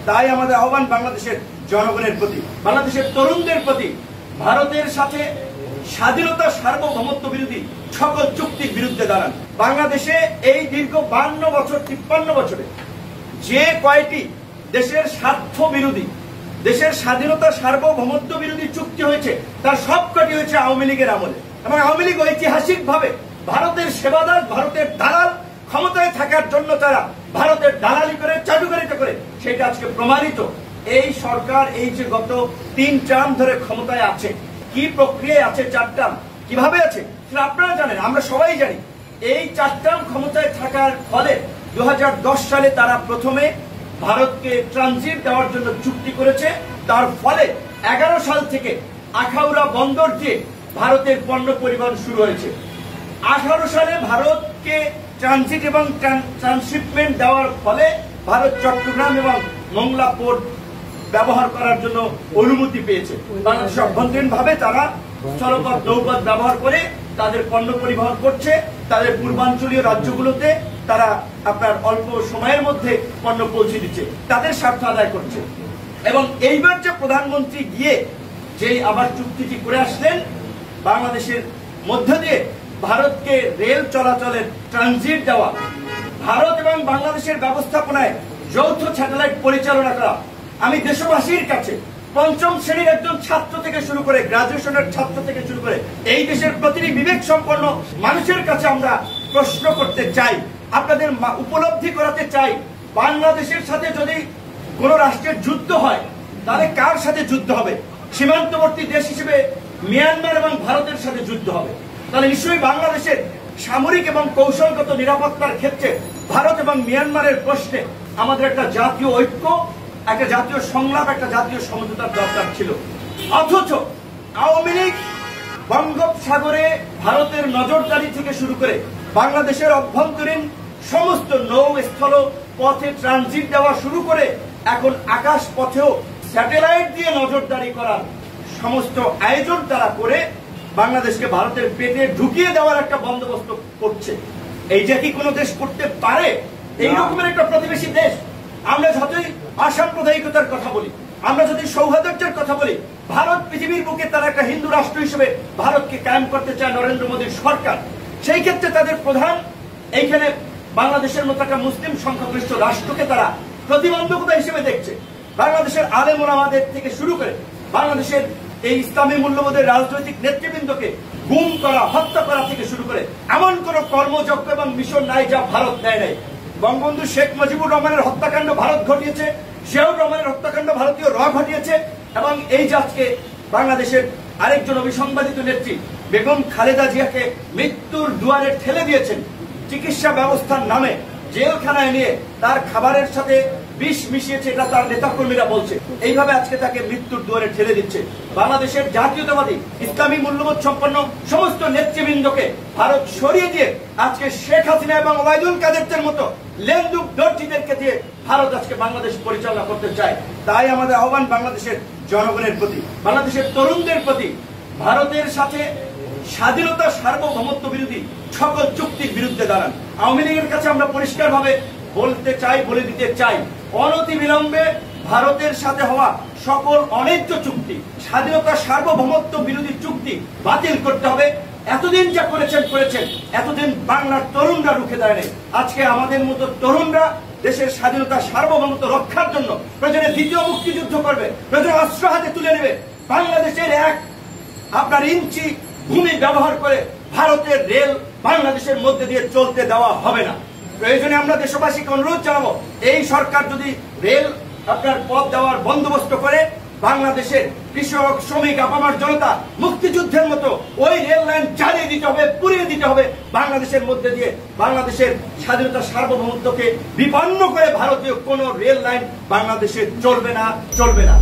তাই আমাদের আহ্বান বাংলাদেশের জনগণের প্রতি, বাংলাদেশের তরুণদের প্রতি, ভারতের সাথে স্বাধীনতা সার্বভৌমত্ব বিরোধী সকল চুক্তির বিরুদ্ধে দাঁড়ান। বাংলাদেশে এই দীর্ঘ 52 বছর 53 বছরে যে কয়টি দেশের স্বার্থ বিরোধী, দেশের স্বাধীনতা সার্বভৌমত্ব বিরোধী চুক্তি হয়েছে তার সবকটি হয়েছে আওয়ামী লীগের আমলে। এবং আওয়ামী লীগ ঐতিহাসিকভাবে ভারতের সেবাদার, ভারতের দালাল, ক্ষমতায় থাকার জন্য তারা ভারতের দালালি করে, চাটুকারিতা করে, সেটা আজকে প্রমাণিত। এই সরকার এই যে গত 3 টার্ম ধরে ক্ষমতায় আছে, কি প্রক্রিয়ায় আছে, 4 টার্ম কিভাবে আছে সেটা আপনারা জানেন, আমরা সবাই জানি। এই 4 টার্ম ক্ষমতায় থাকার ফলে 2010 সালে তারা প্রথমে ভারতকে ট্রানজিট দেওয়ার জন্য চুক্তি করেছে। তার ফলে 11 সাল থেকে আখাউড়া বন্দর দিয়ে ভারতের পণ্য পরিবহন শুরু হয়েছে। 18 সালে ভারতকে ট্রানজিট এবং ট্রান্সশিপমেন্ট দেওয়ার ফলে ভারত চট্টগ্রাম এবং মংলা পোর্ট ব্যবহার করার জন্য অনুমতি পেয়েছে। বাংলাদেশ অভ্যন্তরীণভাবে তারা স্থলপথ, নৌপথ ব্যবহার করে তাদের পণ্য পরিবহন করছে। তাদের পূর্বাঞ্চলীয় রাজ্যগুলোতে তারা আপনার অল্প সময়ের মধ্যে পণ্য পৌঁছে দিচ্ছে, তাদের স্বার্থ আদায় করছে। এবং এইবার যে প্রধানমন্ত্রী গিয়ে যেই আবার চুক্তিটি করে আসলেন, বাংলাদেশের মধ্য দিয়ে ভারতকে রেল চলাচলের ট্রানজিট দেওয়া, ভারত এবং বাংলাদেশের ব্যবস্থাপনায় যৌথ স্যাটেলাইট পরিচালনা করা, আমি দেশবাসীর কাছে 5ম শ্রেণীর একজন ছাত্র থেকে শুরু করে গ্রাজুয়েশনের ছাত্র থেকে শুরু করে এই দেশের প্রতিটি বিবেক সম্পন্ন মানুষের কাছে আমরা প্রশ্ন করতে চাই, আপনাদের উপলব্ধি করাতে চাই, বাংলাদেশের সাথে যদি কোন রাষ্ট্রের যুদ্ধ হয় তাহলে কার সাথে যুদ্ধ হবে? সীমান্তবর্তী দেশ হিসেবে মিয়ানমার এবং ভারতের সাথে যুদ্ধ হবে। তাহলে নিশ্চয়ই বাংলাদেশের সামরিক এবং কৌশলগত নিরাপত্তার ক্ষেত্রে ভারত এবং মিয়ানমারের প্রশ্নে আমাদের একটা জাতীয় ঐক্য, একটা জাতীয় সংলাপ, একটা জাতীয় সমঝোতার দরকার ছিল। অথচ আওয়ামী লীগ বঙ্গোপসাগরে ভারতের নজরদারি থেকে শুরু করে বাংলাদেশের অভ্যন্তরীণ সমস্ত নৌ স্থল পথে ট্রানজিট দেওয়া শুরু করে এখন আকাশ পথেও স্যাটেলাইট দিয়ে নজরদারি করার সমস্ত আয়োজন তারা করে বাংলাদেশকে ভারতের পেটে ঢুকিয়ে দেওয়ার একটা বন্দোবস্ত করছে। এইটা কি কোনো দেশ করতে পারে? এইরকমের একটা প্রতিবেশী দেশ। আমরা যতই অসাম্প্রদায়িকতার কথা বলি, আমরা যদি সৌহার্দ্যের কথা বলি, ভারত পৃথিবীর বুকে তারা একটা হিন্দু রাষ্ট্র হিসেবে ভারতকে কায়েম করতে চায় নরেন্দ্র মোদীর সরকার। সেই ক্ষেত্রে তাদের প্রধান এইখানে বাংলাদেশের মতো একটা মুসলিম সংখ্যাগরিষ্ঠ রাষ্ট্রকে তারা প্রতিবন্ধকতা হিসেবে দেখছে। বাংলাদেশের আলেম ওলামাদের থেকে শুরু করে বাংলাদেশের এই ইসলামী মূল্যবোধের রাজনৈতিক নেতৃবৃন্দকে গুম করা, হত্যা করা থেকে শুরু করে এমন কোন কর্মযজ্ঞ এবং মিশন নাই যা ভারত নেয় নাই। বঙ্গবন্ধু শেখ মুজিবুর রহমানের হত্যাকাণ্ড ভারত ঘটিয়েছে, জিয়াউর রহমানের হত্যাকাণ্ড ভারতীয় র ঘটিয়েছে। এবং এই যে আজকে বাংলাদেশের আরেকজন অবিসংবাদিত নেত্রী বেগম খালেদা জিয়াকে মৃত্যুর দুয়ারে ঠেলে দিয়েছেন চিকিৎসা ব্যবস্থার নামে, জেলখানায় নিয়ে তার খাবারের সাথে বিষ মিশিয়েছে, এটা তার নেতাকর্মীরা বলছে। এইভাবে আজকে তাকে মৃত্যুর দুয়ারে ঠেলে দিচ্ছে। বাংলাদেশের জাতীয়তাবাদী ইসলামী মূল্যবোধ সম্পন্ন সমস্ত নেতৃবৃন্দকে ভারত সরিয়ে দিয়ে আজকে শেখ হাসিনা এবং ওবায়দুল কাদেরদের মতো লেন্দুক দর্জিদেরকে দিয়ে ভারত আজকে বাংলাদেশ পরিচালনা করতে চায়। তাই আমাদের আহ্বান বাংলাদেশের জনগণের প্রতি, বাংলাদেশের তরুণদের প্রতি, ভারতের সাথে স্বাধীনতা সার্বভৌমত্ব বিরোধী সকল চুক্তির বিরুদ্ধে দাঁড়ান। আওয়ামী লীগের কাছে আমরা পরিষ্কারভাবে বলতে চাই, বলে দিতে চাই, অনতিবিলম্বে ভারতের সাথে হওয়া সকল অন্যায্য চুক্তি, স্বাধীনতা সার্বভৌমত্ব বিরোধী চুক্তি বাতিল করতে হবে। এতদিন যা করেছেন, এতদিন বাংলার তরুণরা রুখে দাঁড়ায়। আজকে আমাদের মতো তরুণরা দেশের স্বাধীনতা সার্বভৌমত্ব রক্ষার জন্য প্রয়োজনে দ্বিতীয় মুক্তিযুদ্ধ করবে, প্রয়োজনে অস্ত্র হাতে তুলে নেবে। বাংলাদেশের আপনার ইঞ্চি ভূমি ব্যবহার করে ভারতের রেল বাংলাদেশের মধ্যে দিয়ে চলতে দেওয়া হবে না। প্রয়োজনে আমরা দেশবাসীকে অনুরোধ জানাবো, এই সরকার যদি রেল আপনার পথ দেওয়ার বন্দোবস্ত করে বাংলাদেশের কৃষক, শ্রমিক, আপামার জনতা মুক্তিযুদ্ধের মতো ওই রেল লাইন জ্বালিয়ে দিতে হবে, পুড়িয়ে দিতে হবে। বাংলাদেশের মধ্যে দিয়ে বাংলাদেশের স্বাধীনতা সার্বভৌমত্বকে বিপন্ন করে ভারতীয় কোন রেল লাইন বাংলাদেশে চলবে না।